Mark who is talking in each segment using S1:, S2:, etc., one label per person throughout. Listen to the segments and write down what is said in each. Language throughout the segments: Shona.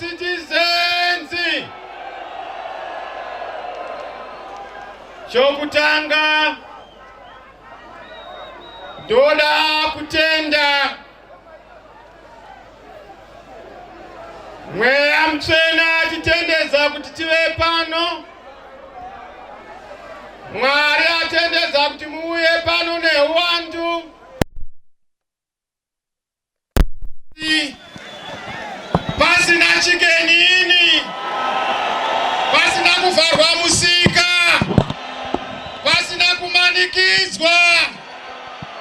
S1: citizens. Chokutanga ndoda kutenda mweya mutsvena titendedza kuti tive pano. Mwari atendedza kuti muuye pano neuwandu. Pasina chikenini, pasina kuvharwa musika, pasina kumanikidzwa,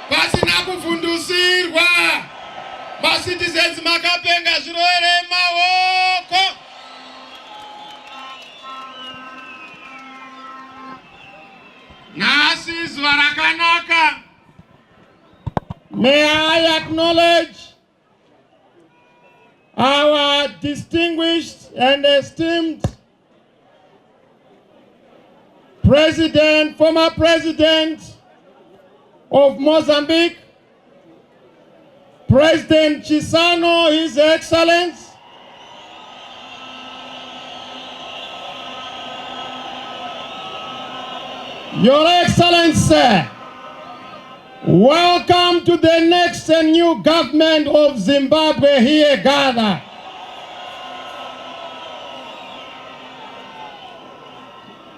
S1: pasina kuvhundusirwa. Macitizens makapenga zvirwere maoko. Nhasi zuva rakanaka. May I acknowledge our distinguished and esteemed President, former President of Mozambique, President Chamisa, His Excellency. Your Excellency, welcome to the next and new government of Zimbabwe here gathered.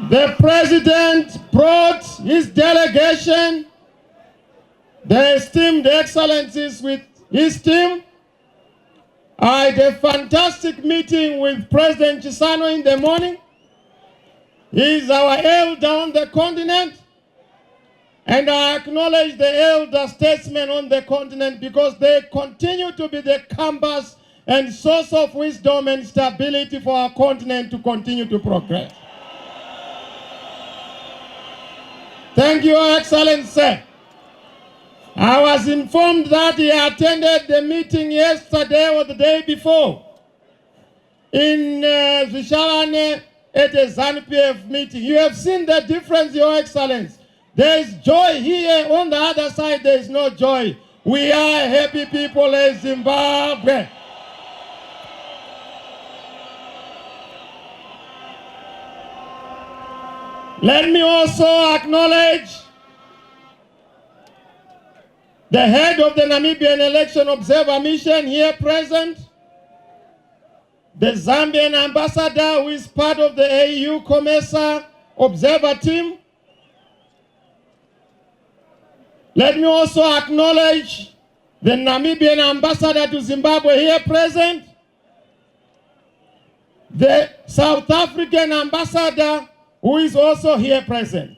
S1: The President brought his delegation, the esteemed excellencies with his team. I had a fantastic meeting with President Chamisa in the morning. He is our elder on the continent, and I acknowledge the elder statesmen on the continent because they continue to be the compass and source of wisdom and stability for our continent to continue to progress. Thank you, Your Excellency. I was informed that he attended the meeting yesterday or the day before in Zvishavane at a ZANU-PF meeting. You have seen the difference, Your Excellency. There is joy here. On the other side, there is no joy. We are happy people in Zimbabwe. Let me also acknowledge the head of the Namibian Election Observer Mission here present, the Zambian ambassador who is part of the AU Chamisa Observer team. Let me also acknowledge the Namibian ambassador to Zimbabwe here present, the South African ambassador who is also here present.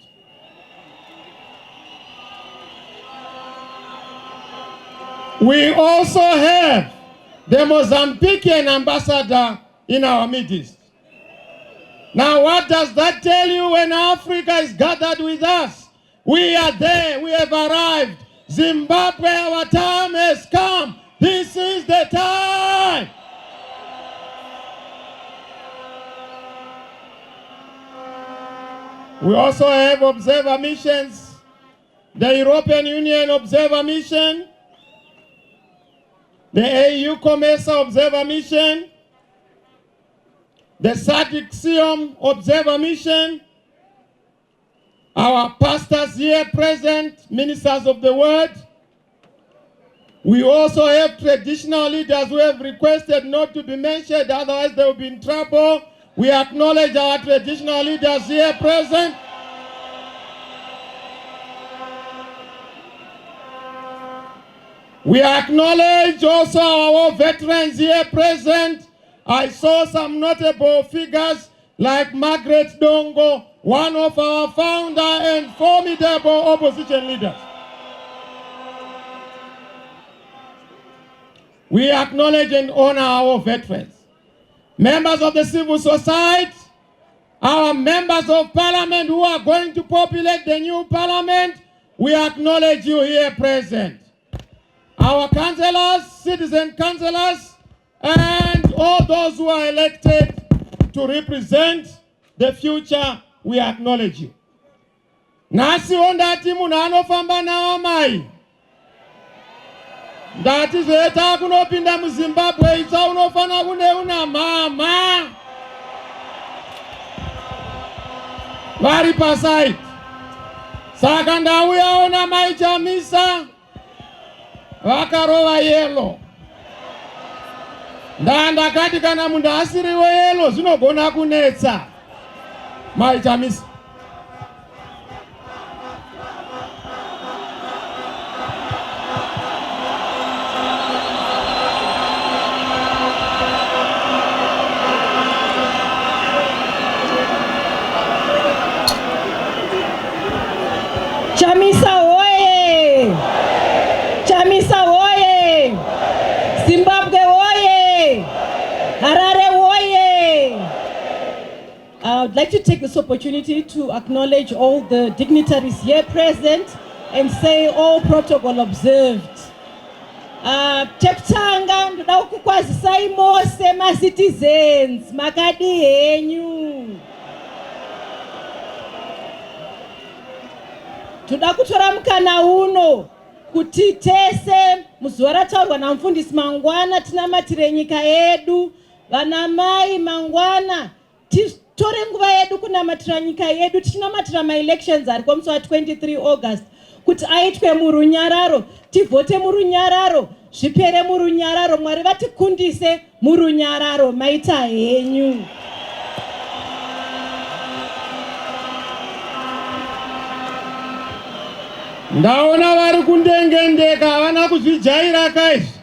S1: We also have the Mozambican ambassador in our midst. Now, what does that tell you? When Africa is gathered with us, we are there, we have arrived. Zimbabwe, our time has come. This is the time. We also have observer missions, the European Union Observer Mission, the AU Chamisa Observer Mission, the SADC Observer Mission, our pastors here present, ministers of the word. We also have traditional leaders who have requested not to be mentioned, otherwise they will be in trouble. We acknowledge our traditional leaders here present. We acknowledge also our veterans here present. I saw some notable figures like Margaret Dongo, one of our founder and formidable opposition leaders. We acknowledge and honor our veterans. Members of the civil society, our members of parliament who are going to populate the new parliament, we acknowledge you here present. Our councillors, citizen councillors, and all those who are elected to represent the future, we acknowledge you. Nasi onda timu na anofamba na amai. Ndati zveta kunopinda muZimbabwe ita unofana kune una mama vari pasite. Saka ndauyaona mai Chamisa vakarova yelo. Ndakati kana munhu asiriwo yelo zvinogona kunetsa. Mai Chamisa.
S2: Chamisa oye! Chamisa oye! Zimbabwe oye! Harare oye! I would like to take this opportunity to acknowledge all the dignitaries here present and say all protocol observed. Cheptanga ndoda kukwazisai mose ma citizens makadi henyu. Toda kutora mukana uno kuti tese muzuva rataurwa namufundisi mangwana tinamatire nyika yedu. Vana mai mangwana titore nguva yedu kunamatira nyika yedu, tichinamatira ma-elections ari kwa musi wa 23 August kuti aitwe murunyararo, tivhote murunyararo, zvipere murunyararo. Mwari vatikundise murunyararo, maita henyu.
S1: Ndaona vari kundengendeka havana kuzvijaira kaizvi.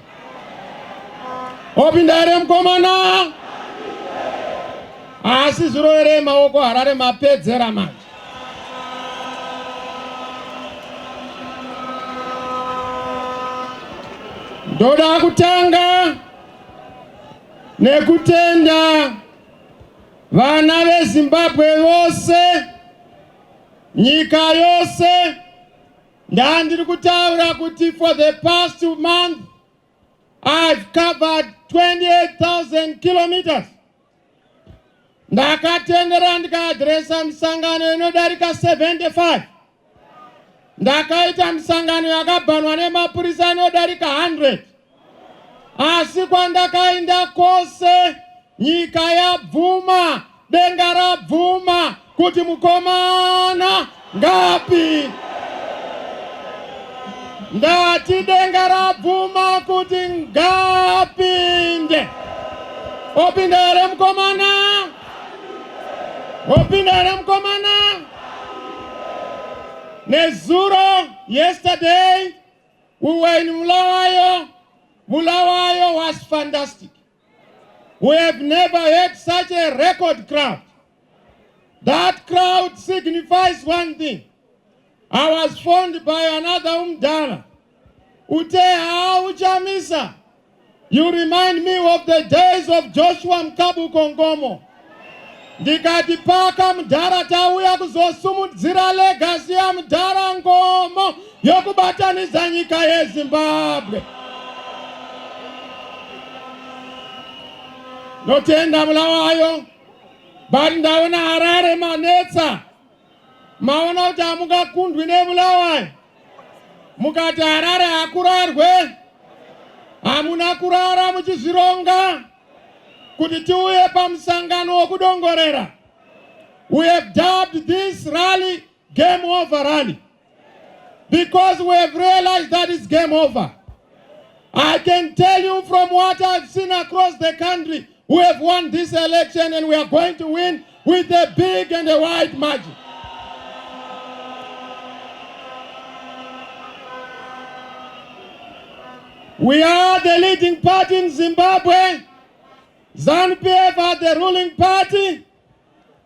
S1: Opinda here mukomana? Asi zvirovere maoko Harare mapedzera manje. Ndoda kutanga nekutenda vana veZimbabwe vose, nyika yose. Ndandiri kutaura kuti for the past month I've covered 28,000 kilometers. Ndakatendera ndikaadresa misangano inodarika 75. Ndakaita misangano yakabhanwa nemapurisa inodarika 100. Asi kwandakaenda kwose nyika yabvuma, denga rabvuma kuti mukomana ngapi. Ndati denga rabvuma kuti ngapinde. Opinda here mukomana? Opinda here mukomana? Nezuro, yesterday we were in Bulawayo. Bulawayo was fantastic. We have never had such a record crowd. That crowd signifies one thing. I was phoned by another umdala. Ute how Chamisa. You remind me of the days of Joshua Mkabu Kongomo. Ndikati paka mdara tauya kuzosumudzira legacy ya mdara ngomo yokubataniza nyika yeZimbabwe. Notenda Bulawayo. Bari ndaona Harare manetsa. Maona kuti hamungakundwi neBulawayo. Mukati Harare hakurarwe. Hamuna kurara muchizvironga kuti tiuye pamusangano wokudongorera. We have dubbed this rally Game Over Rally because we have realized that it's game over. I can tell you from what I've seen across the country, we have won this election and we are going to win with a big and a wide margin. We are the leading party in Zimbabwe. ZANU-PF are the ruling party,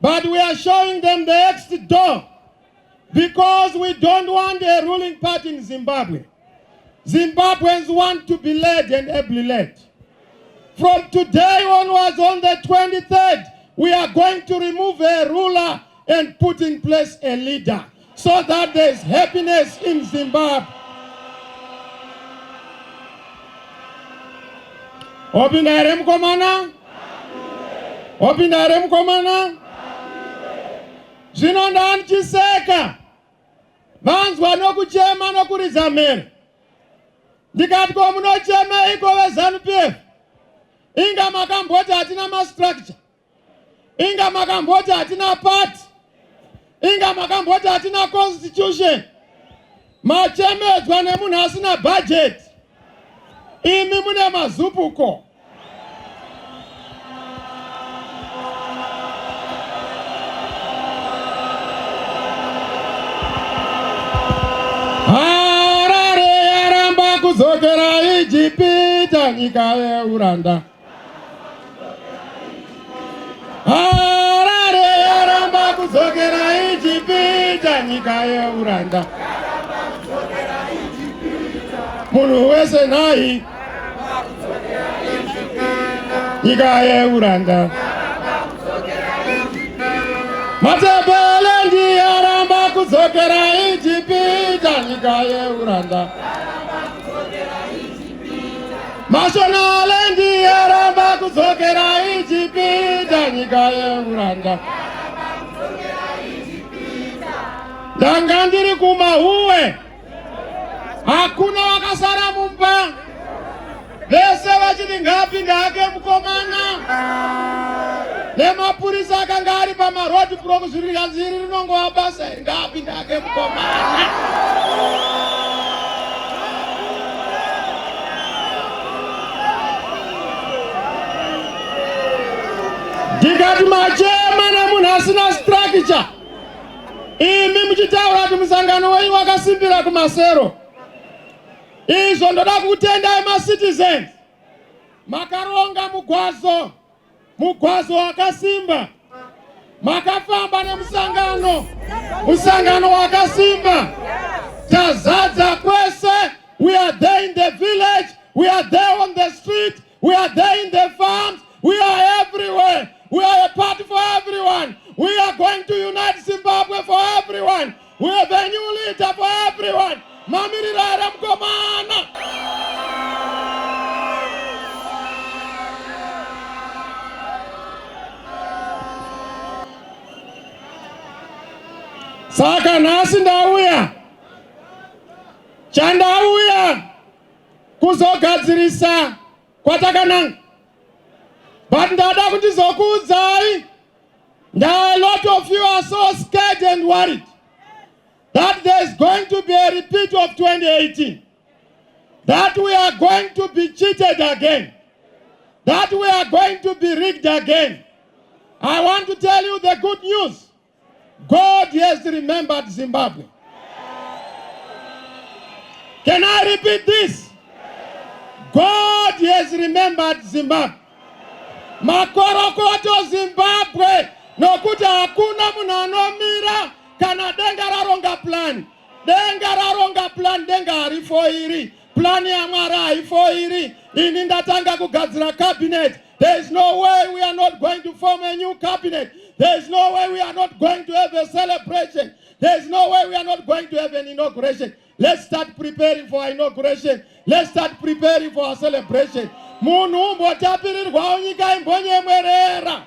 S1: but we are showing them the exit door because we don't want a ruling party in Zimbabwe. Zimbabweans want to be led and ably led. From today onwards, on the 23rd, we are going to remove a ruler and put in place a leader so that there is happiness in Zimbabwe. Opinda here mukomana? Opinda here mukomana? Zvino ndanichiseka. Vanzwa nokuchema nokuridza mhere. Ndikati kwa munocheme iko vezanu-PF. Inga makamboti hatina ma-structure. Inga makamboti hatina party. Inga makamboti hatina constitution. Machemedzwa nemunhu asina budget. Imi mune mazupuko. Harare yaramba kuzokera Ijipita nyika yeuranda. Harare yaramba kuzokera Ijipita nyika yeuranda. Munhu wese nai nyika yeuranda. Matebelendi yaramba kuzokera Ijipita nyika yeuranda. Mashonalendi yaramba kuzokera Ijipita nyika yeuranda. Ndanga ndiri kumahuwe, hakuna wakasara mumba. Vese vachiti ngapinde hake mukomana. Nemapurisa akanga ari pamarodi block zviri rinongova basa ngapinde hake mukomana. Ndikati machema nemunhu asina structure. Imi muchitaura kuti musangano wenyu wakasimbira kumasero. Izvo ndoda kutendai ma-citizens. Makaronga mugwazo wakasimba. Makafamba nemusangano, musangano wakasimba. Tazadza kwese. We are there in the village, we are there on the street, we are there in the farms, we are everywhere. We are a party for everyone. We are going to unite Zimbabwe for everyone. We have a new leader for everyone. Mamirira Ramkomana. Saka nasi ndauya. Chandauya kuzogadzirisa kwatakananga. But ndada kuti zokuudzai. Now a lot of you are so scared and worried that there is going to be a repeat of 2018. That we are going to be cheated again. That we are going to be rigged again. I want to tell you the good news. God has remembered Zimbabwe. Can I repeat this? God has remembered Zimbabwe. Makorokoto Zimbabwe. Nokuti hakuna munhu anomira kana denga raronga plan. Denga raronga plan, denga harifoiri. Plan ya Mwari haifoiri. Ini ndatanga kugadzira cabinet. There is no way we are not going to form a new cabinet. There is no way we are not going to have a celebration. There is no way we are not going to have an inauguration. Let's start preparing for our inauguration. Let's start preparing for our celebration. Munhu mbotapirirwa nyika imbonyemwerera.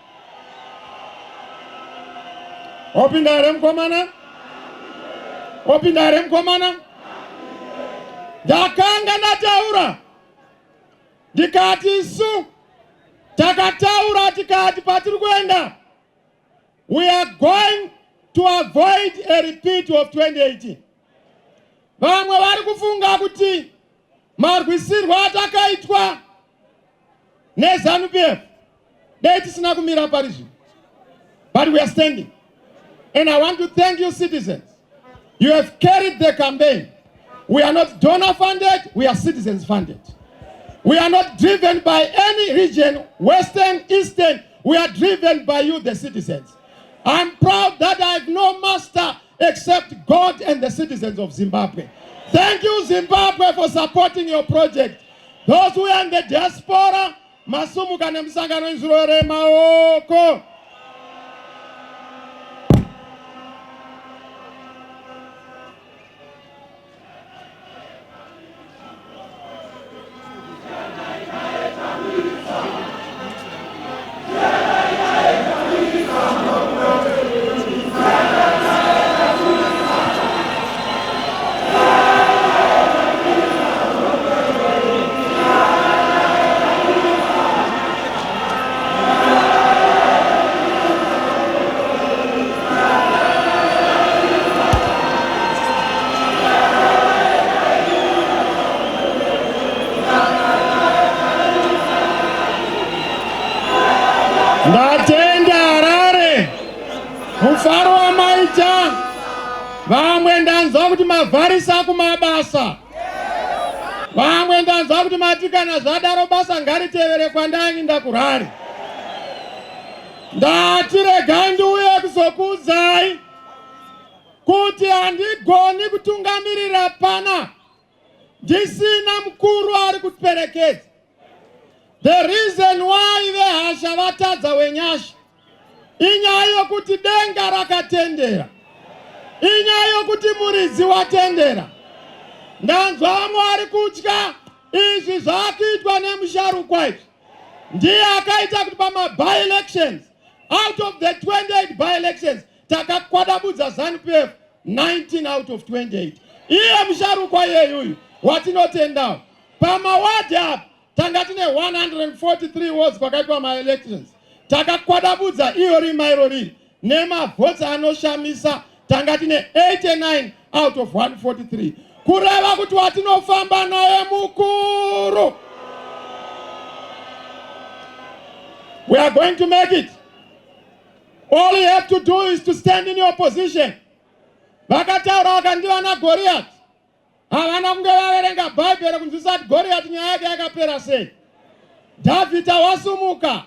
S1: Opindare mkomana? Opindare mkomana? Ndakanga ndataura. Ndikati isu takataura tikati patiri kuenda. We are going to avoid a repeat of 2018. Vamwe vari kufunga kuti marwisirwa atakaitwa nezanu-PF dai tisina kumira parizvo. But we are standing. And I want to thank you, citizens. You have carried the campaign. We are not donor funded, we are citizens funded. We are not driven by any region, Western, Eastern. We are driven by you, the citizens. I'm proud that I have no master except God and the citizens of Zimbabwe. Thank you, Zimbabwe, for supporting your project. Those who are in the diaspora, masumuka nemsangano izurore maoko. mufaro wamaita vamwe ndanzwa kuti mavharisa kumabasa vamwe ndanzwa kuti mati kana zvadaro basa ngaritevere kwandani ndakurari ndati regai ndiuye kuzokuudzai kuti handigoni kutungamirira pana ndisina mukuru ari kutiperekedza. The reason why vehasha vatadza wenyasha inyaya yokuti denga rakatendera, inyaya yokuti muridzi watendera. Ndanzwa vamwe vari kutya izvi zvakuitwa nemusharukwa izvi ndiye akaita kuti pama-by-elections, out of the 28 by-elections takakwadabudza ZANU-PF 19 out of 28. Iye musharukwa yeyuyu watinotendawo pamawadi apa tanga tine 143 wards kwakaitwa ma-elections takakwadabudza iyo rimairo riri nemavhotsi anoshamisa tanga tine 89 out of 143 kureva kuti watinofamba naye mukuru. We are going to make it. All you have to do is to stand in your position. Vakataura vakandiva naGoriath havana kunge vaverenga bhaibheri kunzwisa kuti Goriath nyaya yake yakapera sei. Dhavhidha wasumuka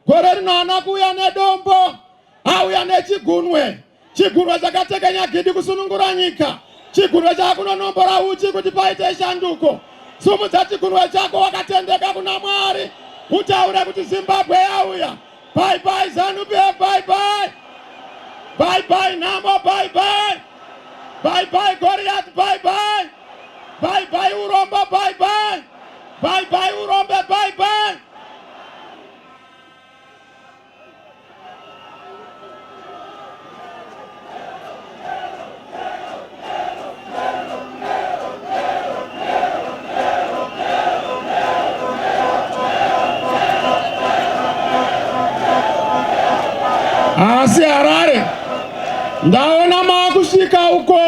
S1: gore rino haana kuuya nedombo, auya nechigunwe, chigunwe chakatekenya gidi kusunungura nyika, chigunwe chakunonombora uchi kuti paite shanduko. Sumudza chigunwe chako wakatendeka kuna Mwari utaure kuti Zimbabwe yauya. Bye bye ZANU-PF, bye bye. Bye bye Namo, bye bye. Bye bye Goriath, bye bye. Bye bye Uromba, bye bye. Bye bye Uromba, bye bye. Asi Harare ndaona makusvika uko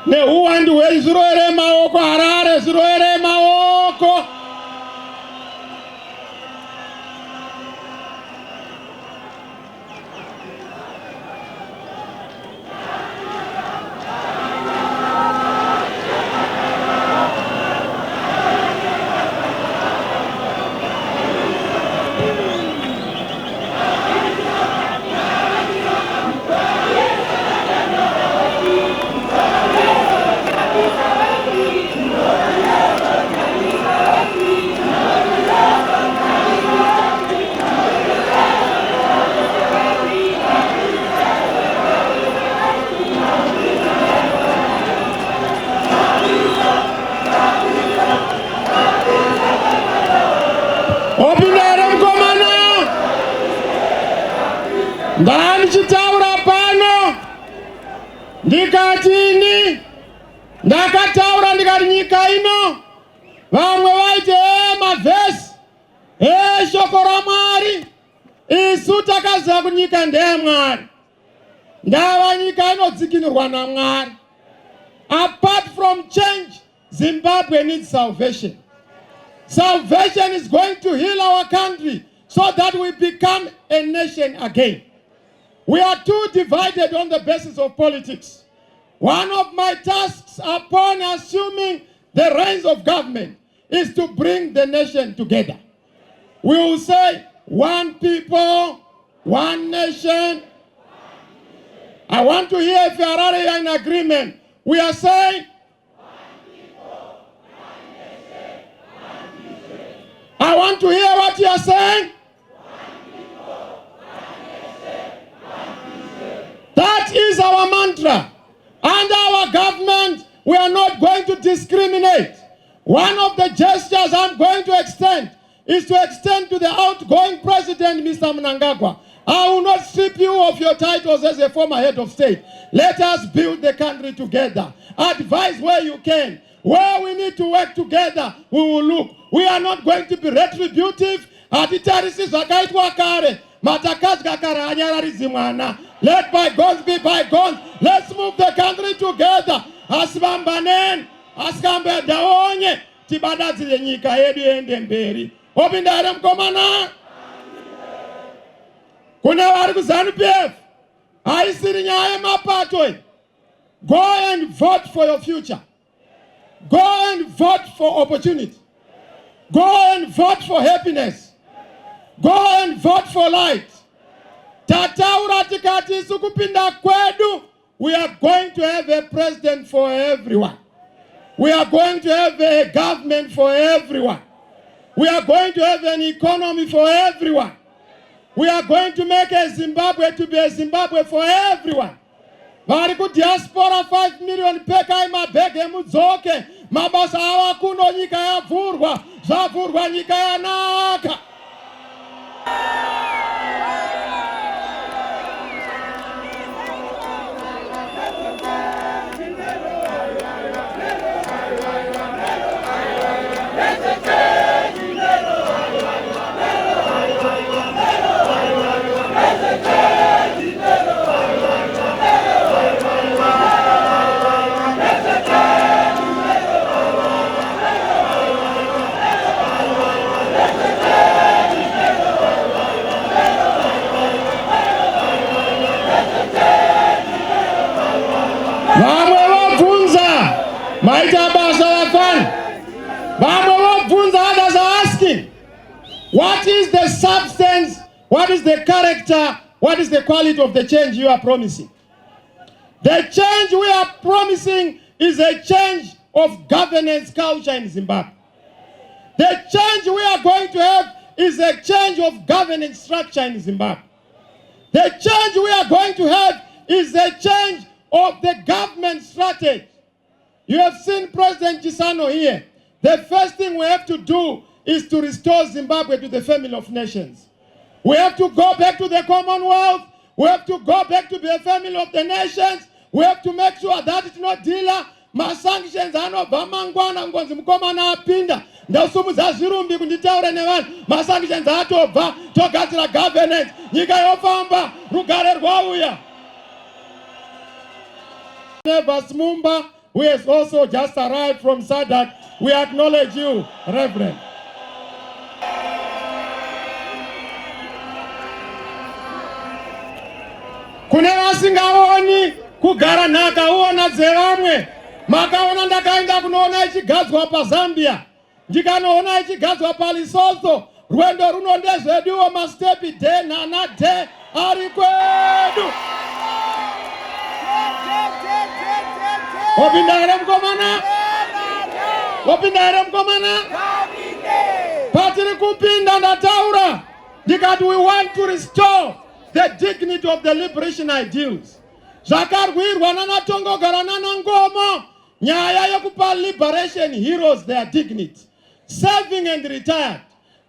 S1: neuwandu hwezviroere maoko. Harare zviroere maoko. Ndanichitaura pano ndikatini ndakataura ndikati nyika ino vamwe vaiti mavhesi shoko raMwari isu takaziva kuti nyika ndeyamwari ndava nyika inodzikinurwa naMwari. Apart from change, Zimbabwe needs salvation. Salvation is going to heal our country so that we become a nation again. We are too divided on the basis of politics. One of my tasks upon assuming the reins of government is to bring the nation together. We will say, one people, one nation. I want to hear if Harare are in agreement. We are saying, one people, one nation, one vision. I want to hear what you are saying. That is our mantra. Under our government, we are not going to discriminate. One of the gestures I'm going to extend is to extend to the outgoing president, Mr. Mnangagwa. I will not strip you of your titles as a former head of state. Let us build the country together. Advise where you can. Where we need to work together, we will look. We are not going to be retributive. Let bygones be bygones. Let's move the country together. Asibambanen, askambe daonye, tibadazile nyika yedu ende mberi. Obindare mkomana. Kuna wari ku ZANU-PF. haisiri nyaya yemapato. Go and vote for your future. Go and vote for opportunity. Go and vote for happiness. Go and vote for light. Tataura tikati sukupinda kwedu. We are going to have a president for everyone. We are going to have a government for everyone. We are going to have an economy for everyone. We are going to make a Zimbabwe to be a Zimbabwe for everyone. Vari ku diaspora 5 million peka imabhege mudzoke. Mabasa awa kuno nyika yavhurwa. Zvavhurwa nyika yanaka. Others are asking, what is the substance, what is the character, what is the quality of the change you are promising? The change we are promising is a change of governance culture in Zimbabwe. The change we are going to have is a change of governance structure in Zimbabwe. The change we are going to have is a change of the government strategy. You have seen President Chisano here. The first thing we have to do is to restore Zimbabwe to the family of nations. We have to go back to the Commonwealth. We have to go back to be a family of the nations. We have to make sure that it's not dealer. Ma sanctions anobva mangwana ngonzi mukomana apinda. Ndasumudza zvirumbi kunditaura nevanhu. Ma sanctions atobva togadzira governance. Nyika yofamba rugare rwauya. Nevas Mumba, who has also just arrived from SADC, we acknowledge you, Reverend. Kune vasingaoni kugara nhaka uona dzevamwe. Makaona ndakaenda kunoona ichigadzwa paZambia. Ndikanoona ichigadzwa paLesotho. Rwendo runo ndezveduwo mastepi day nana day ari kwedu. Opindare mkomana? Opindare mkomana? Patiri kupinda ndataura. Ndikati we want to restore the dignity of the liberation ideals. Zvakarwirwa nanatongogara nanangomo. Nyaya yekupa liberation heroes their dignity. Serving and retired.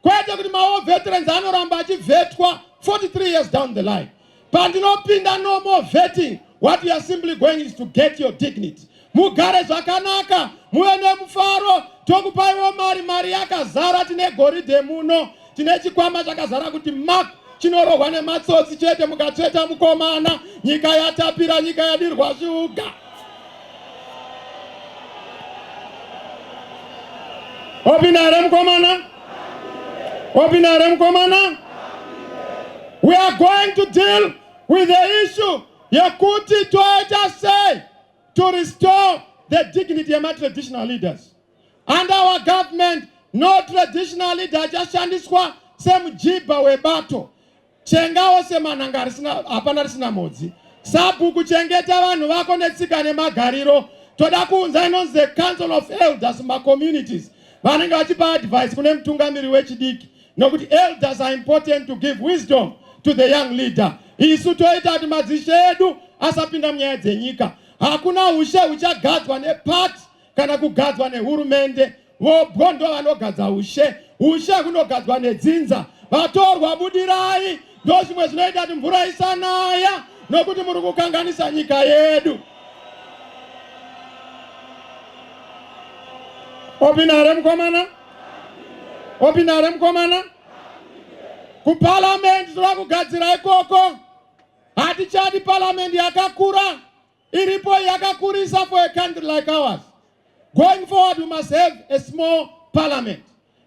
S1: Kwete kuti mawo veterans anoramba achivetwa 43 years down the line. Pandinopinda no more vetting. What we are simply going is to get your dignity. Mugare zvakanaka, muende mufaro, tokupaiwo mari yakazara, tine goridhe muno, tine chikwama chakazara kuti mark chinorohwa nematsotsi chete mukatsveta mukomana, nyika yatapira, nyika yadirwa shuga. Opinare mukomana? Opinare mukomana? We are going to deal with the issue yekuti toita say to restore the dignity of my traditional leaders. Under our government, no traditional leader achashandiswa semujiba webato. Chengawo semananga hapana risina modzi. Sabhuku chengeta vanhu vako netsika nemagariro. Toda kuunza inonzi the Council of Elders ma communities. Vanenge vachipa advice kune mutungamiri wechidiki. Nokuti elders are important to give wisdom to the young leader. Isu toita kuti madzishe edu asapinda munyaya dzenyika. Hakuna ushe uchagadzwa nepati kana kugadzwa nehurumende. Vobhondo vanogadza ushe. Ushe kunogadzwa nedzinza. Vatorwa budirai. Ndo zvimwe zvinoita kuti mvura isanaya. Nokuti muri kukanganisa nyika yedu. Opinare mukomana? Opinare mukomana? Kuparliament tiri kugadzira ikoko. Hatichadi parliament yakakura. Iripo yakakurisa for a country like ours. Going forward, we must have a small parliament.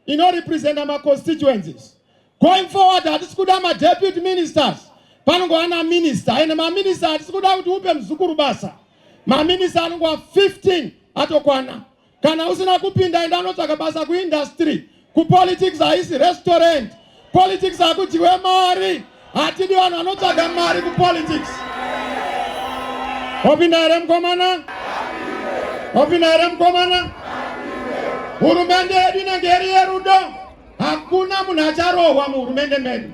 S1: Represent our constituencies. Going forward, hatisi kuda ma deputy ministers. panongova minister ene maminister atisikuda kuti upe mzukuru basa. Maminister anongova 15 atokwana. Kana usina kupinda enda anotsvaka basa kuindustry. Kupolitics haisi restaurant. Politics hakutiwe mari. Hatidi vanhu vanotsvaga mari kupolitics. Opinda here mukomana? Opinda here mukomana? Hurumende yedu inenge iri yerudo. Hakuna munhu acharohwa muhurumende medu.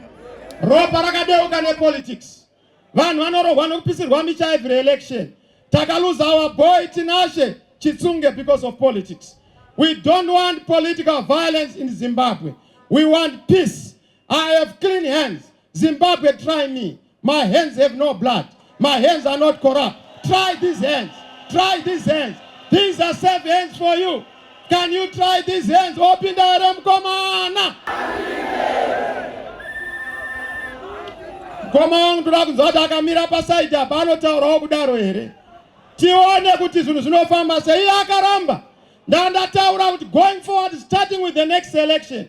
S1: Ropa rakadeuka nepolitics. Vanhu vanorohwa nokupisirwa micha every election. Takaluza our boy Tinashe Chitsunge because of politics. We don't want political violence in Zimbabwe. We want peace. I have clean hands. Zimbabwe, try me. My hands have no blood. My hands are not corrupt. Try these hands. Try these hands. These are safe hands for you. Can you try these hands? Open the room, come on. Come on, tunakuzoda kamira pasaidi apa anotaurawo kudaro here. Tione kuti zvinhu zvinofamba sei akaramba. Ndandataura kuti going forward, starting with the next election.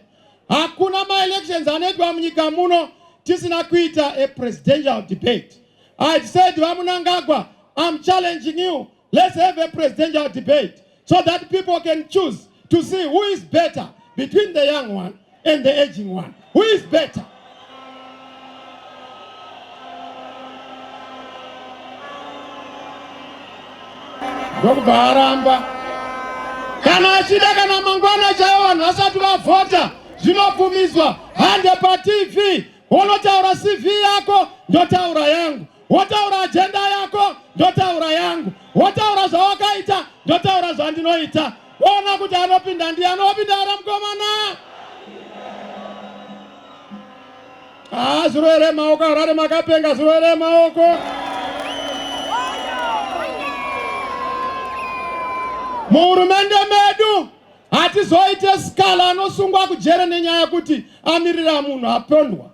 S1: Hakuna ma-elections anoitwa munyika muno tisina kuita a presidential debate. I said, Vamunangagwa, I'm challenging you. Let's have a presidential debate so that people can choose to see who is better between the young one and the aging one. Who is better? Ndokubharamba. Kana achida kana mangwana chaiwo vanhu vasati vavhota zvinobvumiswa hande paTV. Wonotaura CV yako ndotaura yangu. Wotaura agenda yako ndotaura yangu. Wotaura zvawakaita ndotaura zvandinoita. Ona kuti anopinda ndiani. Opinda here mukomana? Zviro here maoko arare makapenga. Zviro here maoko. Muhurumende medu hatizoite skala anosungwa kujere nenyaya kuti amirira munhu apondwa.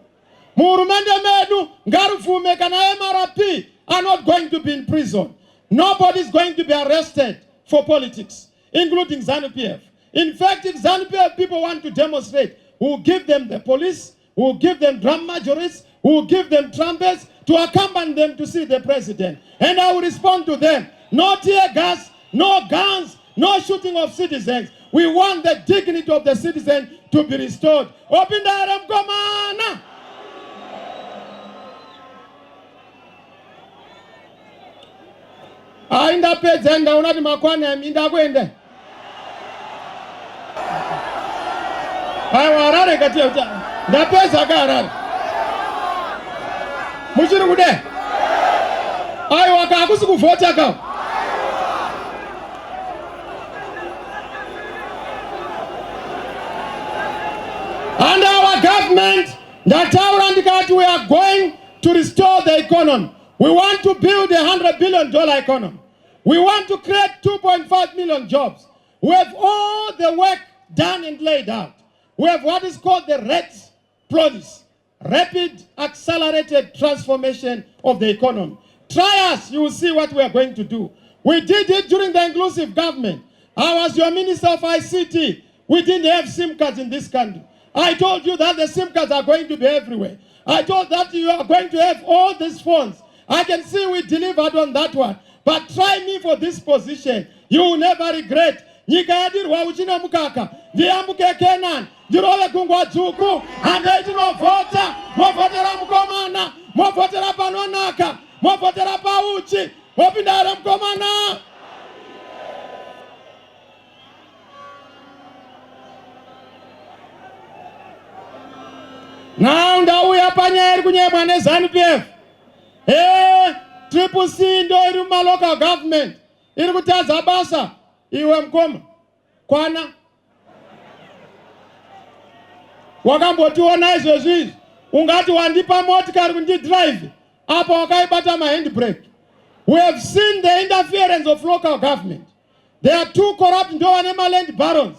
S1: Muhurumende medu ngarufume kana MRP are not going to be in prison. Nobody is going to be arrested for politics, including ZANU-PF. In fact, if ZANU-PF people want to demonstrate, we'll give them the police, we'll give them drum majorists, we'll give them trumpets to accompany them to see the president. And I will respond to them. No tear gas, no guns, no shooting of citizens. We want the dignity of the citizen to be restored. Open the arm, come on! Ainda pedzenda unati makwana minda kwende. Aiwa Harare kati ndapedza ka Harare. Muchiri kude. Aiwa kakusi kuvhota ka. Under our government, ndataura ndikati we are going to restore the economy. We want to build $100 billion economy. We want to create 2.5 million jobs. We have all the work done and laid out. We have what is called the RATS policy, rapid accelerated transformation of the economy. Try us, you will see what we are going to do. We did it during the inclusive government. I was your minister of ICT. We didn't have SIM cards in this country. I told you that the SIM cards are going to be everywhere. I told that you are going to have all these phones. I can see we delivered on that one. But try me for this position. You will never regret. Nyika yadirwa uchina mukaka. Ndiambuke Kenan. Ndirove kungwa dzuku. Handeiti novhota. Movhotera mukomana. Movhotera panonaka. Movhotera pauchi. Opinda here mukomana. Now ndauya panyaya iri kunyemwa neZANU-PF. Triple C ndo iri mumalocal government. Iri kutadza basa. Iwe mkoma. Kwana. Wakambotiona izvozvi. Ungati wandipa motikari kuti drive. Apa wakaibata handbrake. We have seen the interference of local government. They are too corrupt. Ndo vane land barons.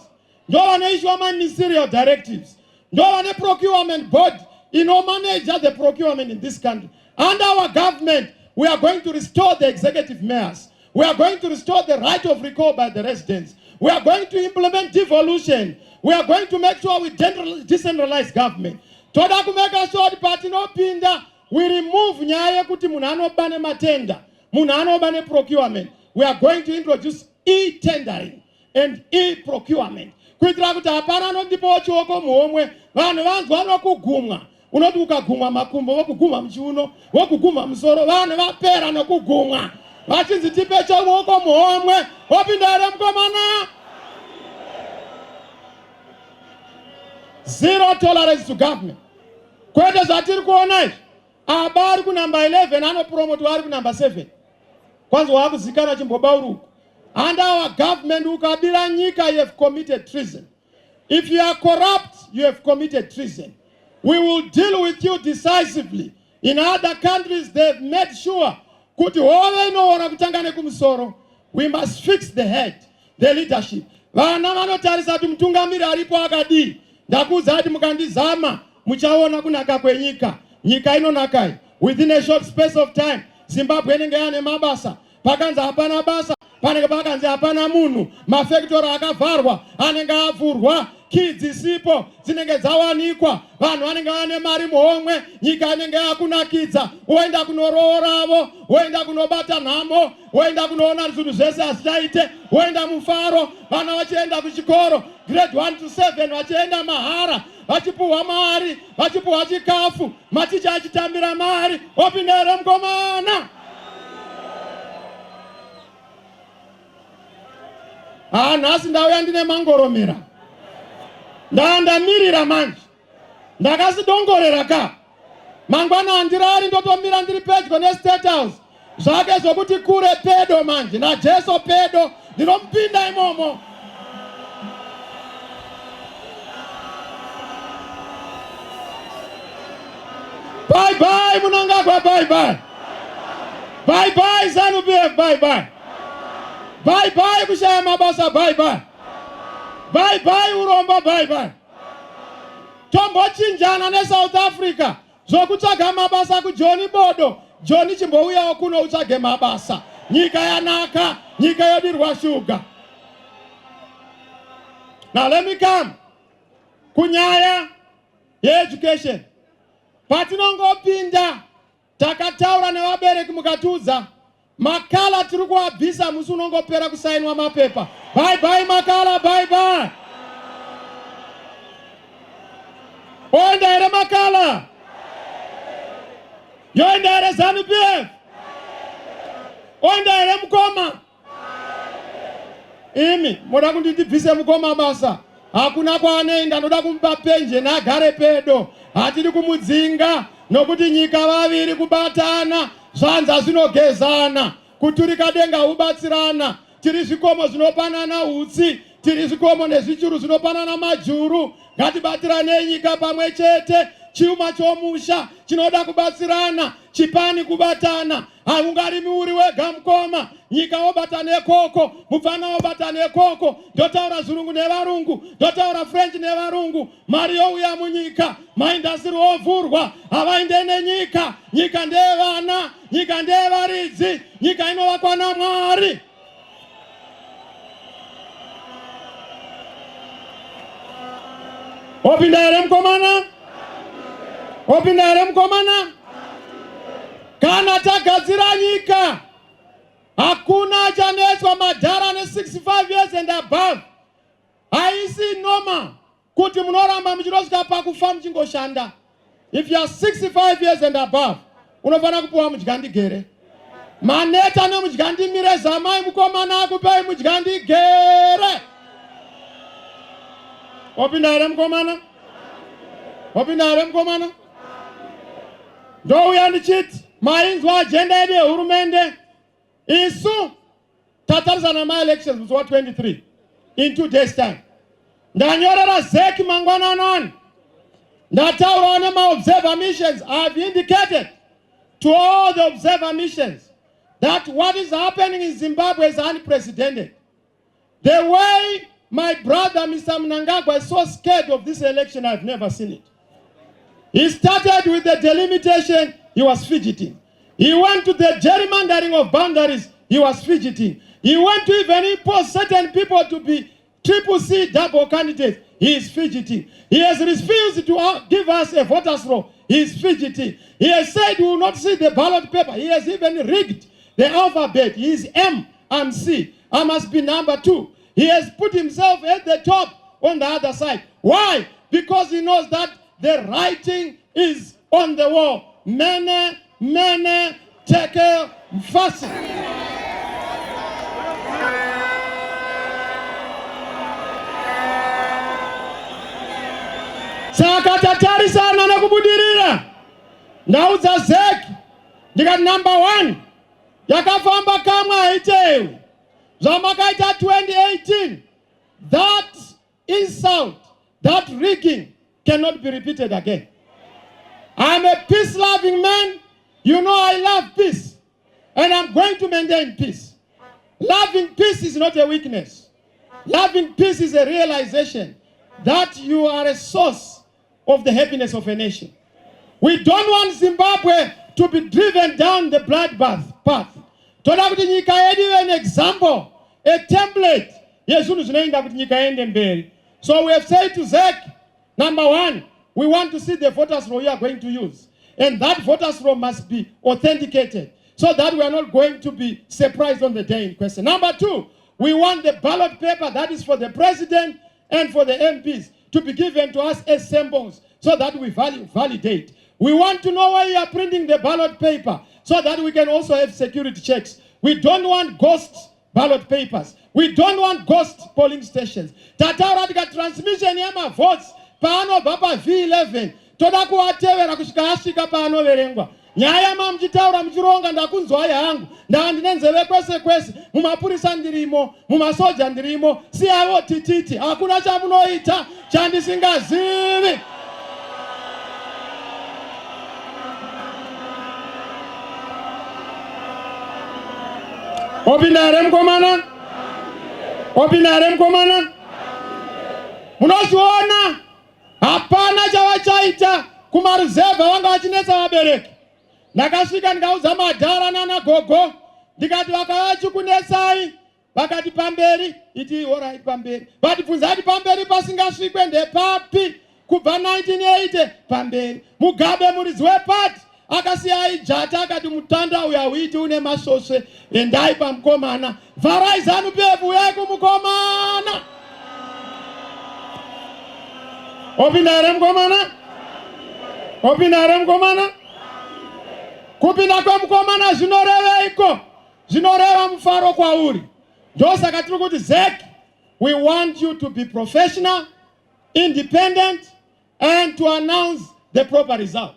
S1: Ndo vanoiswa ministerial directives. Ndo vane procurement board. Manage the procurement in this country. Under our government, we are going to restore the executive mayors. We are going to restore the right of recall by the residents. We are going to implement devolution. We are going to make sure we decentralize government. Toda kumeka sure party no pinda we remove nyaya kuti munhu anoba nematenda, munhu anoba neprocurement. We are going to introduce e-tendering and e-procurement. Kuitira kuti hapana anondipawo chioko muhomwe, vanhu vanzwa nokugumwa. Unoti ukagumwa makumbo, wokugumwa muchiuno, wokugumwa musoro, vanhu vapera nokugumwa. Vachinzi tipe chioko muhomwe, wopinda here mukomana? Zero tolerance to government. Kwete zvatiri kuona izvi, aba ari kunamba 11 anopromotwa ari kunamba 7. Kwanza wakuzikana chimbobauruko. Under our government, ukabira nyika, you have committed treason. If you are corrupt, you have committed treason. We will deal with you decisively. In other countries, they've made sure kuti hove inoona kutangane kumusoro. We must fix the head, the leadership. Vana vanotarisa kuti mutungamiri aripo akadi. Ndakuudza kuti mukandizama muchaona kunaka kwenyika. Nyika inonakai. Within a short space of time, Zimbabwe inenge yane mabasa. Pakanzi hapana basa, panenge pakanzi hapana munhu. Mafactory akavharwa, anenge avhurwa. Kids sipo, dzinenge dzawanikwa. Vanhu vanenge vane mari muhomwe, nyika inenge yakunakidza. Woenda kunorooravo, woenda kunobata nhamo, woenda kunoona zvinhu zvese hazvichaite, woenda mufaro, vana vachienda kuchikoro, grade 1 to 7 vachienda mahara, vachipuhwa mari, vachipuhwa chikafu, maticha achitambira mari, opinda here mukomana? Nhasi ndauya ndine mangoromera. Ndamirira manje. Ndakasidongorera ka. Mangwana handirari ndotomira ndiri pedyo neState House. Zvake zvokuti kure pedo manje. NaJesu pedo. Ndinompinda imomo. Bye bye Munangagwa, bye bye. Bye bye ZANU-PF, bye bye. Bye bye kushaya mabasa, bye bye. Bye bye uromba, bye bye. Tombochinjana neSouth Africa. Zokutsvaga mabasa kuJohn Bodo. John chimbouyawo kuno utsvage mabasa. Nyika yanaka, nyika yodirwa shuga. Now let me come kunyaya yeeducation. Patinongopinda takataura nevabereki mukatiudza makala tiri kuabvisa musi unongopera kusainwa mapepa. Bye bye makala, bye bye. Oenda here makala? Yoenda here ZANU-PF? Oenda here mukoma? Imi moda kundibvise mukoma basa. Hakuna kwaanoenda, ndoda kumupa penje nagare pedo. Hatiri kumudzinga nokuti nyika vaviri kubatana, zvanza zvinogezana, kuturika denga ubatsirana. Tiri zvikomo zvinopanana utsi, tiri zvikomo nezvichuru zvinopanana majuru. Ngatibatirane nyika pamwe chete, chiuma chomusha chinoda kubatsirana, chipani kubatana. Haungarimi uri wega mukoma, nyika wobatane koko, mufana wobatane koko. Ndotaura zvirungu nevarungu, ndotaura French nevarungu. Mari youya munyika, maindasiri ovhurwa, havainde nenyika. Nyika ndeyevana, nyika ndeyevaridzi, nyika inovakwa naMwari. Opinda here mukomana? Opinda here mukomana? Kana tagadzira nyika, hakuna chanetswa madhara ne 65 years and above. Haisi noma kuti munoramba muchirosvika pakufa muchingoshanda. If you are 65 years and above, unofana kupuwa mudyandigere. Maneta nemudyandimire zamai mukomana akupei mudyandigere. Opinda here mukomana? Opinda here mukomana? Ndouya ndichiti mainzwa agenda yedu yehurumende. Isu tatarisana ma-elections musi wa23 in 2 days time. Ndanyorera zeki mangwananani. Ndataurawo nema-observer missions. I have indicated to all the observer missions that what is happening in Zimbabwe is unprecedented. The way my brother Mr. Mnangagwa is so scared of this election, I've never seen it. He started with the delimitation, he was fidgeting. He went to the gerrymandering of boundaries, he was fidgeting. He went to even impose certain people to be triple C double candidates, He is fidgeting. He has refused to give us a voters roll. He is fidgeting. He has said we will not see the ballot paper. He has even rigged the alphabet. He is M, I'm C. I must be number 2. He has put himself at the top on the other side. Why? Because he knows that the writing is on the wall. Mene, mene, teke, mfasi. Saka tatari sana na kubudirira. Ndauza zeki. Ndika number 1. Yakafamba kama haitewi. Zamakaita 2018. That insult, that rigging cannot be repeated again. I'm a peace-loving man. You know I love peace. And I'm going to maintain peace. Loving peace is not a weakness. Loving peace is a realization that you are a source of the happiness of a nation. We don't want Zimbabwe to be driven down the bloodbath path. Toda kuti nyika yedu iwe an example, a template. Yezunu zinaenda kuti nyika ende mbele. So we have said to Zek, number 1, we want to see the voters roll you are going to use. And that voters roll must be authenticated so that we are not going to be surprised on the day in question. Number 2, we want the ballot paper that is for the president and for the MPs to be given to us as symbols so that we validate. We want to know where you are printing the ballot paper so that we can also have security checks. We don't want ghost ballot papers. We don't want ghost polling stations. Tataura tika transmission yama votes paano baba V11. Toda kuwatewera kusvika asvika paanoverengwa. Nyaya mamchitaura mchironga ndakunzwa yangu. Ndandinenzeve kwese kwese. Mumapurisa ndirimo, mumasoja ndirimo. Siavo tititi. Hakuna chamunoita chandisingazivi. Opinare mkomana? Opinare mkomana? Munozviona? Hapana chavachaita kumaruzevha vanga vachinetsa vabereki. Ndakasvika ndikauza madhara nana gogo. Ndikati vakavachikunetsai. Vakati pamberi. Iti alright pamberi. Vatibvunza ati pamberi pasingasvikwe ndepapi. Kubva 1980 pamberi. Mugabe muridzi wepati. Akasiyai jata akati mutanda uyu hauiti une masvosve. Endai pamukomana. Vharai zanu pepu uyai kumukomana. Opinare mukomana? Opinare mukomana? Kupinda kwemukomana zvinoreveiko? Zvinoreva mufaro kwauri. Ndosaka tiri kuti Zek, we want you to be professional, independent, and to announce the proper result.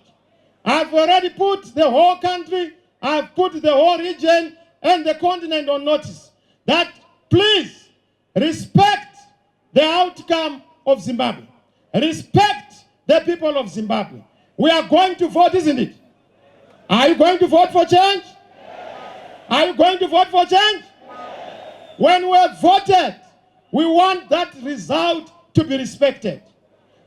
S1: I've already put the whole country, I've put the whole region and the continent on notice that please respect the outcome of Zimbabwe. Respect the people of Zimbabwe. We are going to vote, isn't it? Are you going to vote for change? Are you going to vote for change? When we have voted, we want that result to be respected.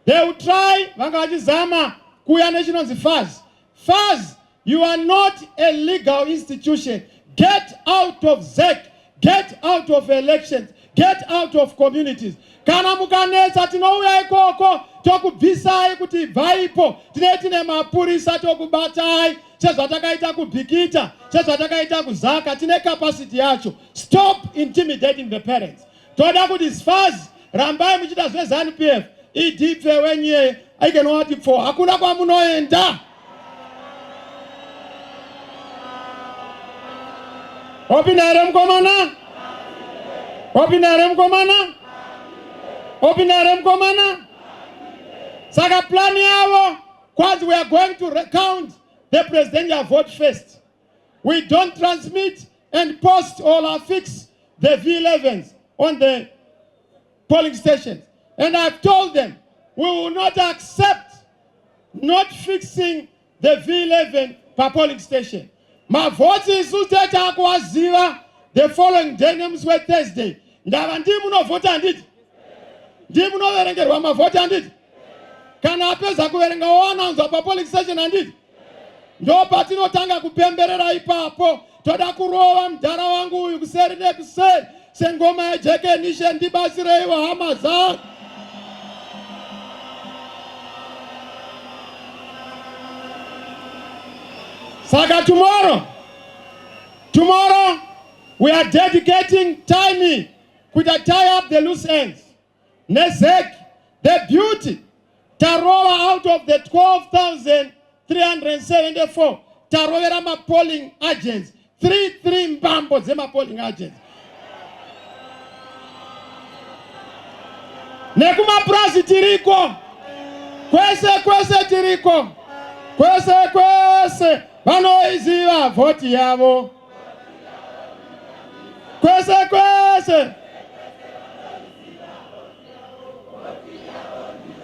S1: They will try, Vangajizama, Kuya Nationals FAS. FAS, you are not a legal institution. Get out of ZEC. Get out of elections. Get out of communities. Kana mukanesa tinouya ikoko tokubvisai kuti bvaipo tinetine mapurisa tokubatai sezvatakaita kubhikita sezvatakaita kuzaka tine capacity yacho. Stop intimidating the parents. Toda kuti FAS rambai muchita zveZANU-PF idipfe wenye aikenowati pfo hakuna kwamunoenda. Opinare mukomana? Opinare mukomana? Opinare mukomana? Saka plan yavo, because we are going to recount the presidential vote first. We don't transmit and post or affix the V11s on the polling stations. And I've told them, we will not accept not fixing the V11 per polling station. My vote is Suteta Kwaziva the following day, names were Thursday. Ndava ndimuno vote anditi. Ndimuno verengerwa mavote anditi. Kana apedza kuverenga oananzwa pa polling station anditi. Ndo patinotanga kupemberera ipapo. Toda kurova mudhara wangu uyu kuseri nekuseri. Sengoma yejeke nishe ndibasireiwa hama zangu. Saka tomorrow we are dedicating time to tie up the loose ends. Nezek, the beauty, Taroa out of the 12,374, Taroa polling agents, 3 mbambo zema polling agents. Nekuma prasi tiriko, kwese tiriko, kwese, vanoiziva voti yavo. Kwese.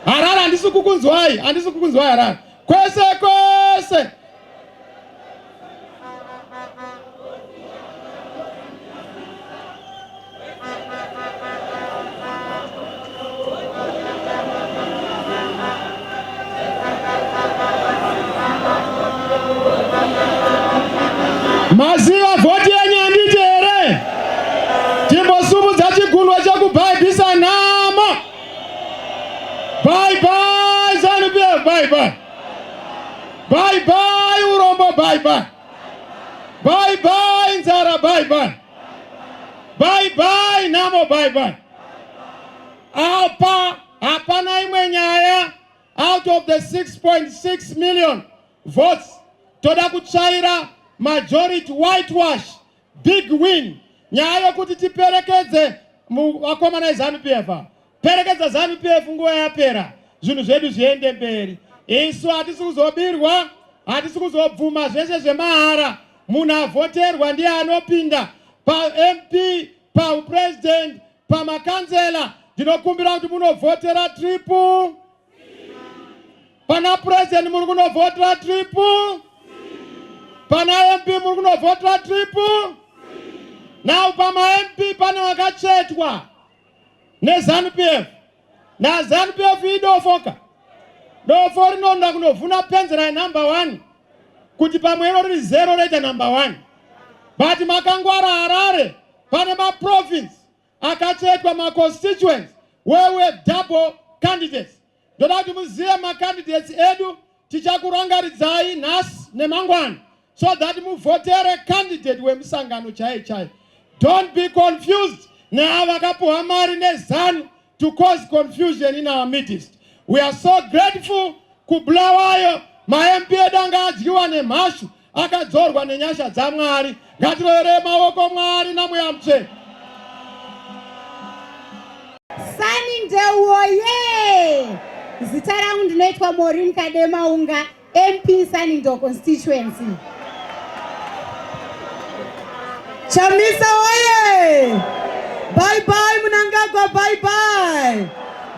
S1: Harara andisi kukunzwai harara. Kwese. Maziva voti yenyanditi here. Timbosubu dzachigundwa chakubhaibhisa nama. Bye ZANU-PF, bye urombo, bye nzara, bye namo, bye. Hapana imwe nyaya out of the 6.6 million votes toda kutsvaira majority whitewash, big win. Nyaya yokuti tiperekedze vakomana ZANU-PF. Perekedza ZANU-PF nguva yapera, zvinhu zvedu zviende mberi. Isu hatisi kuzobirwa, hatisi kuzobvuma zvese zvemahara. Munhu avhoterwa ndiye anopinda pa-MP, pa-president, pamakansela. Ndinokumbira kuti munovhotera triple. Pana president muri kunovhotera triple. Pana MP muri kunovhotera triple. Now pama-MP pane vakachetwa neZANU-PF. Na ZANU-PF idofoka. Dofo rinonda kunovhuna penzera number 1. Kuti pamweno riri 0 reta number 1. But makangwara Harare, pane ma-province akachetwa ma-constituents where we have double candidates. Ndoda kuti muzive ma-candidates edu tichakurangaridzai nhasi nemangwana so that muvhotere candidate wemusangano chai. Don't be confused neava vakapuwa mari neZANU to cause confusion in our midst. We are so grateful kubulawayo ma-MP edu anga adyiwa nemhashu akadzorwa nenyasha dzaMwari. Ngatiroere maoko Mwari namuyamutsve.
S3: Sanindeuoye! Zita rangu ndinoitwa Maureen Kademaunga, MP Sanindo constituency. Chamisa oye! Bye Mnangagwa, bye.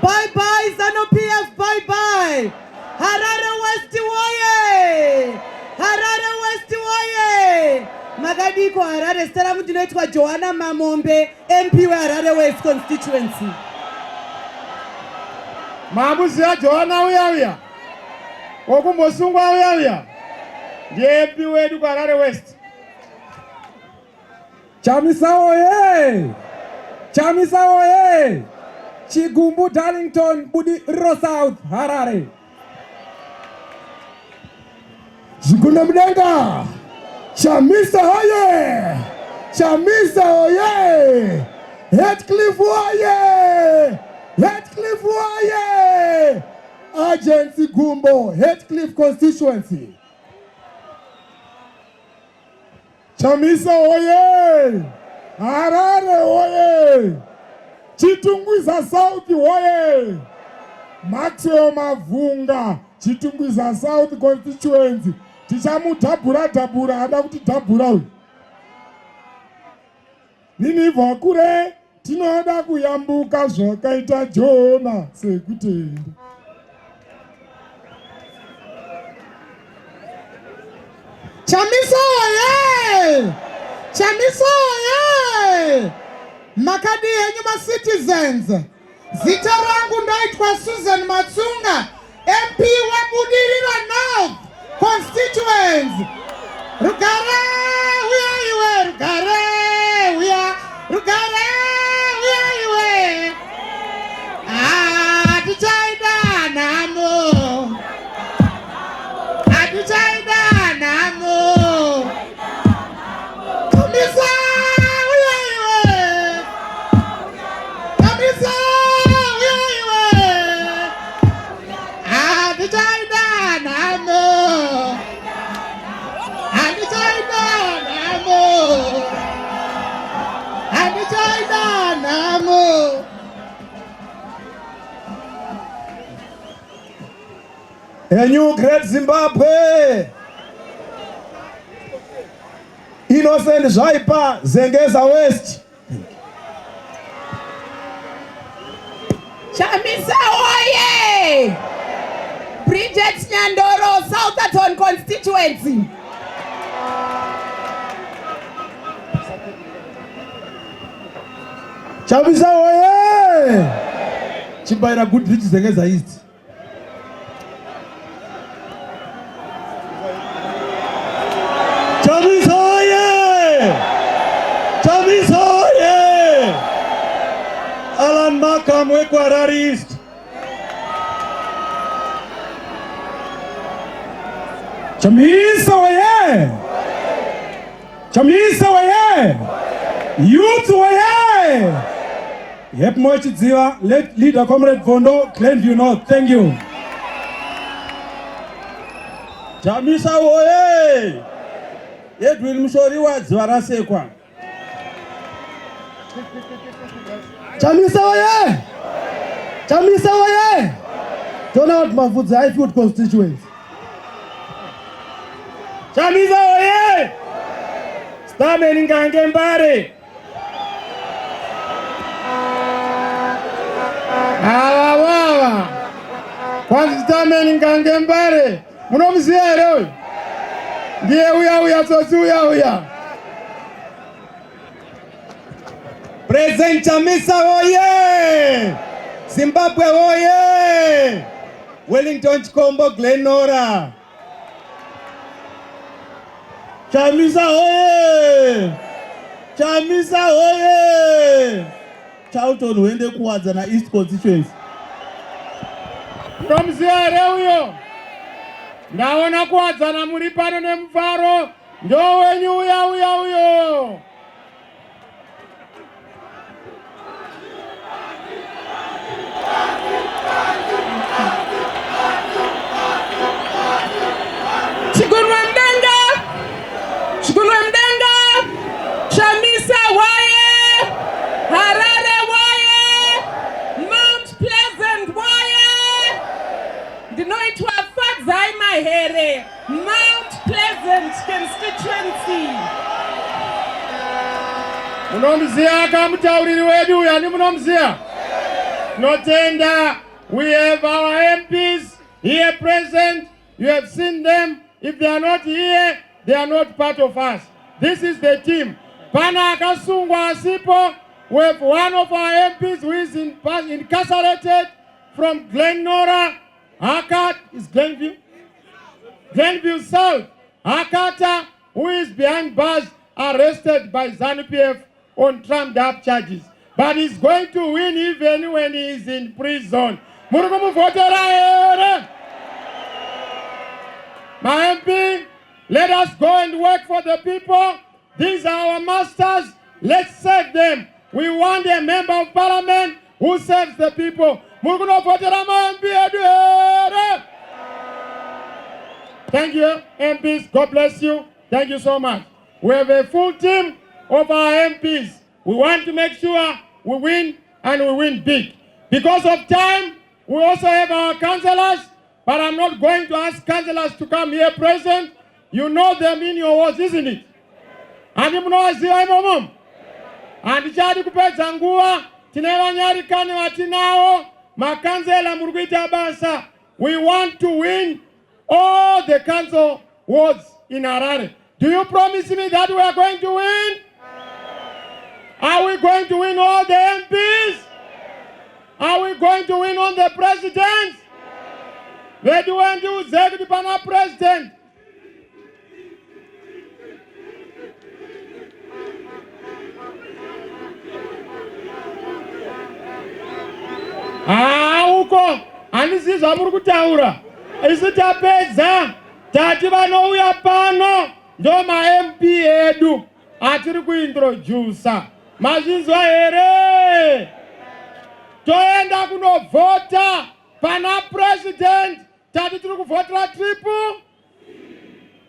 S3: Bye ZANU-PF, bye. Harare West oye! Harare West oye! Magadiko Harare, zita rangu ndinoitwa Joanna Mamombe, MP wa Harare West constituency.
S1: Mabuziya Joanna uya. Okumbosungwa uya. Ndiye MP wedu kwa Harare West.
S4: Chamisa oye! Chigumbu Darlington Budiro South Harare.
S1: Zikunda Mdenga. Chamisa oye! Heathcliff oye! Agency Gumbo, Heathcliff constituency. Chamisa oye! Harare oye! Chitungwiza South oye! Maxwell Mavunga, Chitungwiza South constituency. Tichamudhabhura hada kuti dhabhura uyu. Nini vakure tinoda kuyambuka zvakaita Jona sekutenda.
S3: Chamisa oye! Makadi yenyu ma-citizens. Zita rangu ndaitwa Susan Matsunga, MP wa Budiriro North constituency. Rugare iwe. Atuchaida namo.
S4: A new great Zimbabwe. Innocent Jaipa, Zengeza West.
S5: Chamisa oye! Bridget Nyandoro, Southampton constituency.
S4: Chamisa oye! Chibaira good rich Zengeza East. Chamisa oye! Chamisa oye! Alan Makam Harare East. Chamisa oye! Chamisa oye! Youth oye! Yep, Mochidziwa, leader Comrade Vondo, Glenview North. Thank you.
S6: Chamisa oye! Edwin Mshori wa Zwarasekwa.
S4: Chamisa oye! Chamisa oye! Turn out Mafudzi High Field constituents.
S1: Chamisa oye! Stamen Ngange Mbare. Awawa. Kwanza Stamen Ngange Mbare. Munomziya leo. Ndiye uya sosi uya.
S6: President Chamisa oye! Zimbabwe oye! Wellington Chikombo Glenora. Chamisa oye! Chamisa oye! Charlton wende kuwadza na East constituency.
S1: Munomziya leo. Ndaona kuwadzana muri pano nemufaro. Ndo wenyu uya uyo.
S2: Chigunwe Mdenga, Chamisa waye, Harare waye, Mount Pleasant waye, ndinoitwa Fadzai Mahere, Mount Pleasant constituency.
S1: Munomziya kamutauriri wedu yani munomziya. Notenda, we have our MPs here present. You have seen them. If they are not here, they are not part of us. This is the team. Pana akasungwa asipo. We have one of our MPs who is incarcerated from Glenora. Hakat is Glenview. Glenview South. Hakata, who is behind bars, arrested by ZANU-PF on trumped up charges. But he's going to win even when he is in prison. Murugumu Fotera. My MP, let us go and work for the people. These are our masters. Let's save them. We want a member of parliament who serves the people. Thank you, MPs. God bless you. Thank you so much. We have a full team of our MPs. We want to make sure we win and we win big. Because of time, we also have our councillors. But I'm not going to ask councillors to come here present. You know them in your words, isn't it? And you know ziwa imomom. And chadi kupeza nguwa. Tinewa nyari kani watinao. Makansela muruguita bansa. We want to win all the council wards in Harare. Do you promise me that we are going to win? Are we going to win all the MPs? Are we going to win all the presidents? Where do we do executive pana president? Uko andisizwa muri kutaura. Isi tapedza tati vanouya pano ndo ma MP edu atiri kuintroduce. Mazvinzwa here? Toenda kunovhota pana president tati tiri kuvhotera triple.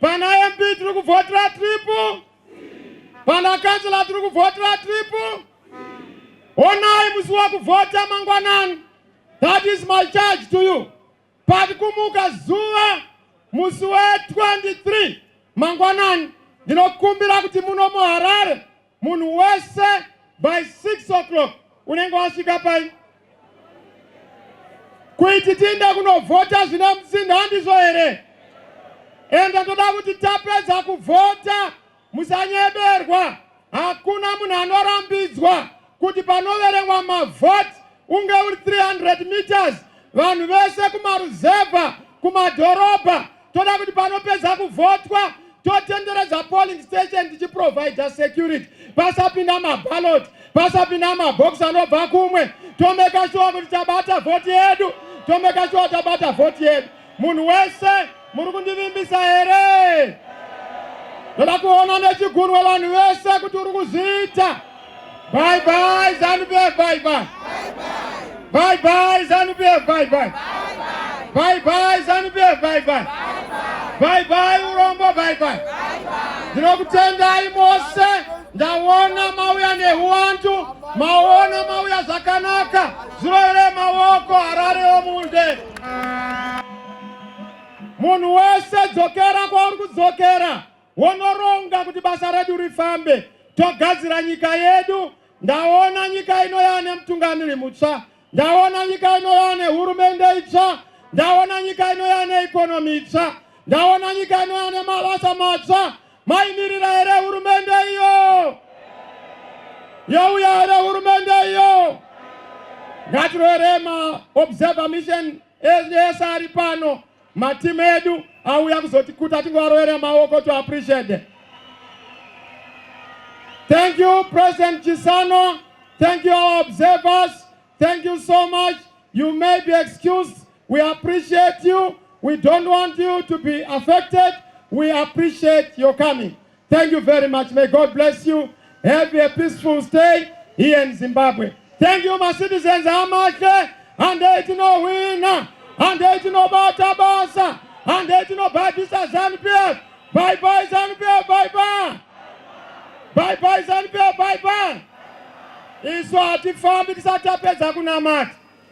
S1: Pana MP tiri kuvhotera triple. Pana councillor tiri kuvhotera triple. Onai musi wakuvhota mangwanani. That is my charge to you. pari kumuka zuva musi we-23 mangwanani. Ndinokumbira kuti muno muHarare munhu wese by 6 o'clock unenge wasvika pai kuiti tiende kunovhota zvine mutsinda, handizvo here? Ende ndoda kuti tapedza kuvhota musanyeberwa. Hakuna munhu anorambidzwa kuti panoverengwa mavhoti unge uri 300 meters. Vanhu vese kumaruzevha, kumadhorobha, toda kuti panopedza kuvhotwa totenderedza polling station tichiprovide security. Pasapinda maballot, pasapinda mabox anobva kumwe. Tomeka sure kuti tabata vhoti yedu, tomeka sure tabata vhoti yedu. Munhu wese muri kundivimbisa here? Ndoda kuona nechigunwe vanhu vese kuti uri kuzviita. Bye bye ZANU-PF, bye bye. Bye bye ZANU-PF, bye bye. Bye bye ZANU-PF, bye bye. Bye bye Urombo, bye bye. Ndinokutendai mose. Ndaona mauya nehuwandu, maona mauya zvakanaka. Zvirovere maoko Harare omunde. Munhu wese dzokera kwauri kudzokera. Wonoronga kuti basa redu rifambe. Togadzira nyika yedu. Ndaona nyika inoya nemutungamiri mutsva. Ndaona nyika inoya nehurumende itsva. Ndaona nyika inoya neikonomi itsva. Ndaona nyika inoya nemabasa matsva. Maimirira here hurumende iyo? Yauya here hurumende iyo? Ngatirore ma-observer mission ese ari pano. Matimu edu auya kuzotikuta tingovarovera maoko to appreciate them. Thank you, President Chisano. Thank you, our observers. Thank you so much. You may be excused. We appreciate you. We don't want you to be affected. We appreciate your coming. Thank you very much. May God bless you. Have a peaceful stay here in Zimbabwe. Thank you, my citizens. Amache, and they to know winner, and they to know about Abasa, and they to know about this ZANU-PF. Bye bye ZANU-PF, bye bye. Bye bye ZANU-PF, bye bye. Isu hatifambi tisatapedza kunamata.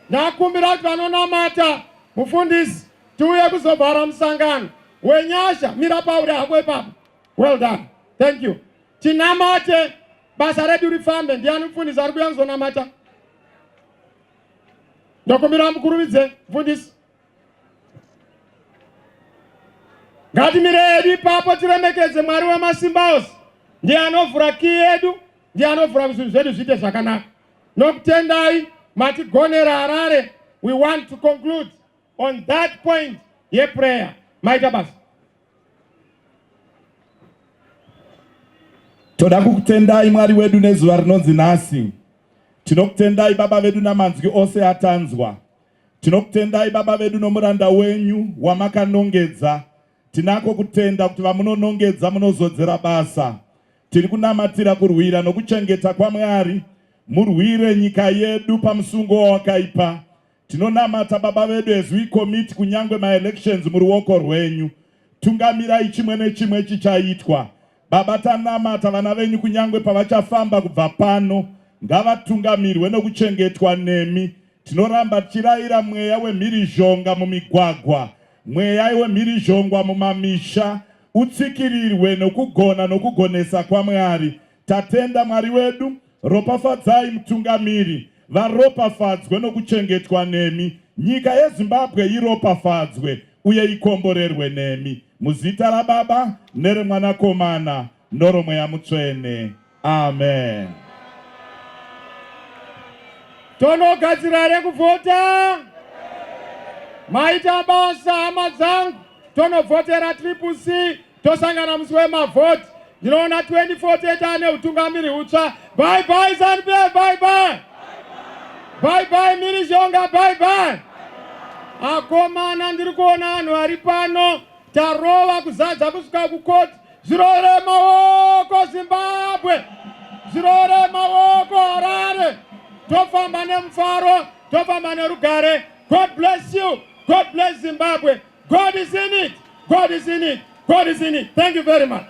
S1: Ndakumbira kuti vanonamata mufundisi tiuye kuzobhara musangano wenyasha. Mira pauri hako ipapo. Well done. Thank you. Tinamate basa redu rifambe. Ndiani mufundisi ari kuuya kuzonamata? Ndokumbira mukurumidze mufundisi. Ngatimire ipapo tiremekedze Mwari wemasimba ose. Ndiye anovhura kiyi yedu, ndiye anovhura kuti zvinhu zvedu zviite zvakanaka. Nokutendai matigonera Harare. We want to conclude on that point yeprayer. Maita basa.
S6: Toda kukutendai Mwari wedu nezuva rinonzi nhasi. Tinokutendai Baba vedu namanzwi ose atanzwa. Tinokutendai Baba vedu nomuranda wenyu wamakanongedza. Tinako kutenda kuti vamunonongedza munozodzera basa. Tiri kunamatira kurwira nokuchengeta kwaMwari. Murwire nyika yedu pamusungo wakaipa. Tinonamata Baba vedu as we commit kunyangwe ma-elections muruoko rwenyu. Tungamirai chimwe nechimwe chichaitwa. Baba tanamata vana venyu kunyangwe pavachafamba kubva pano. Ngavatungamirwe nokuchengetwa nemi. Tinoramba tichirayira mweya wemhirizhonga mumigwagwa. Mweya wemhirizhonga mumamisha. Utsikirirwe nokugona nokugonesa kwaMwari. Tatenda Mwari wedu. Ropafadzai mutungamiri. Varopafadzwe nokuchengetwa nemi. Nyika yeZimbabwe iropafadzwe uye ikomborerwe nemi. Muzita raBaba neremwanakomana noromweya mutsvene. Amen.
S1: Tonogadzira rekuvhota. Maita basa hama dzangu. Tonovhotera CCC. Tosangana musi wemavhoti. Ndinoona 2048 ane utungamiri utsva. Bye bye ZANU-PF, bye bye. Bye bye Mhirizhonga, bye bye. Akomana ndiri kuona vanhu vari pano. Tarova kuzadza kusvika kukoti. Zvirore maoko Zimbabwe. Zvirore maoko Harare. Tofamba nemufaro, tofamba nerugare. God bless you. God bless Zimbabwe. God is in it. God is in it. God is in it. Thank you very much.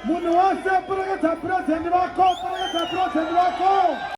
S4: Munhu wase, puranga ta president wako.